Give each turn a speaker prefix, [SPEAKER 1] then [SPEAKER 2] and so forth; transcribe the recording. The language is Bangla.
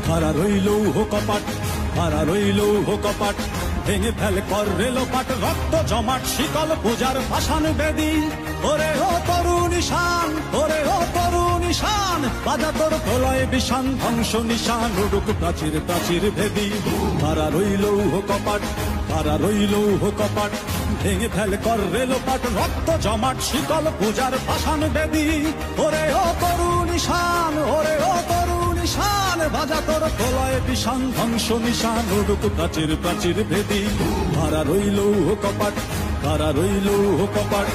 [SPEAKER 1] খাড়া রইল কপাট, খাড়া রইল কপাট, ভেঙে ফেল কর রেলোপাট, রক্ত জমাট শিকল পূজার পাষাণ বেদী। ওরে ও তরু নিশান, ওরে ও তরু নিশান, বাজা তোর প্রলয় বিষান, ধ্বংস নিশান উড়ুক প্রাচীর প্রাচীর ভেদী। খাড়া রইল কপাট, খাড়া রইল কপাট, ভেঙে ফেল কর রেলোপাট, রক্ত জমাট শিকল পূজার পাষাণ বেদী। ওরে ও তরু নিশান, ওরে ও তরু নিশান, বাজা তোর প্রলয় বিষান, ধ্বংস নিশান উড়ুক প্রাচীর প্রাচীর ভেদী। খাড়া রইল কপাট, খাড়া রইল কপাট।